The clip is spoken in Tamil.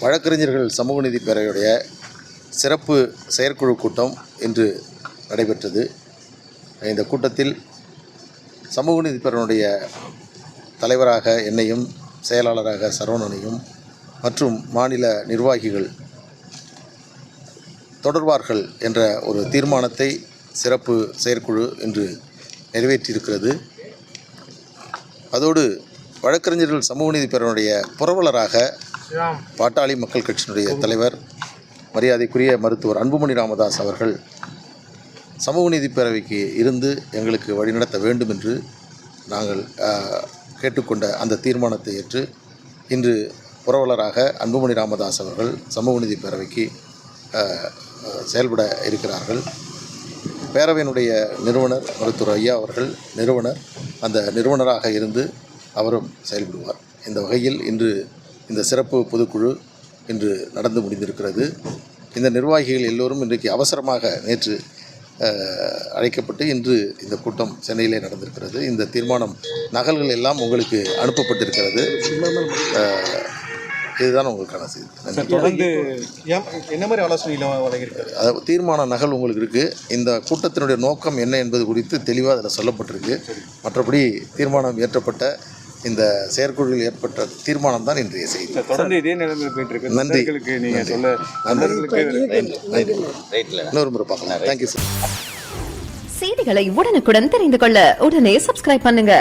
வழக்கறிஞர்கள் சமூக நீதி பேரவையுடைய சிறப்பு செயற்குழு கூட்டம் இன்று நடைபெற்றது. இந்த கூட்டத்தில் சமூக நீதி பேரவையுடைய தலைவராக என்னையும், செயலாளராக சரவணனையும் மற்றும் மாநில நிர்வாகிகள் தொடர்வார்கள் என்ற ஒரு தீர்மானத்தை சிறப்பு செயற்குழு இன்று நிறைவேற்றியிருக்கிறது. அதோடு வழக்கறிஞர்கள் சமூக நீதி பேரவையுடைய புரவலராக பாட்டாளி மக்கள் கட்சியினுடைய தலைவர் மரியாதைக்குரிய மருத்துவர் அன்புமணி ராமதாஸ் அவர்கள் சமூக நீதி பேரவைக்கு இருந்து எங்களுக்கு வழிநடத்த வேண்டும் என்று நாங்கள் கேட்டுக்கொண்ட அந்த தீர்மானத்தை ஏற்று இன்று புரவலராக அன்புமணி ராமதாஸ் அவர்கள் சமூக நீதி பேரவைக்கு செயல்பட இருக்கிறார்கள். பேரவையினுடைய நிறுவனர் மருத்துவர் ஐயா அவர்கள் அந்த நிறுவனராக இருந்து அவரும் செயல்படுவார். இந்த வகையில் இன்று இந்த சிறப்பு பொதுக்குழு இன்று நடந்து முடிந்திருக்கிறது. இந்த நிர்வாகிகள் எல்லோரும் இன்றைக்கு அவசரமாக நேற்று அழைக்கப்பட்டு இன்று இந்த கூட்டம் சென்னையிலே நடந்திருக்கிறது. இந்த தீர்மானம் நகல்கள் எல்லாம் உங்களுக்கு அனுப்பப்பட்டிருக்கிறது. இதுதான் உங்களுக்கான செய்தி. தொடர்ந்து என்ன மாதிரி ஆலோசனை வழங்கியிருக்காரு? தீர்மான நகல் உங்களுக்கு இருக்குது. இந்த கூட்டத்தினுடைய நோக்கம் என்ன என்பது குறித்து தெளிவாக அதில் சொல்லப்பட்டிருக்கு. மற்றபடி தீர்மானம் ஏற்றப்பட்ட இந்த செயற்குழுவில் ஏற்பட்ட தீர்மானம் தான் இன்றைய செய்தி. தொடர்ந்து இதே நிலைமையில் போயிட்டு இருக்கு. நன்றி. நீங்கள் சொல்ல இன்னொரு முறை பார்க்கலாம். Thank you sir. செய்திகளை உடனுக்குடன் தெரிந்து கொள்ள உடனே சப்ஸ்கிரைப் பண்ணுங்க.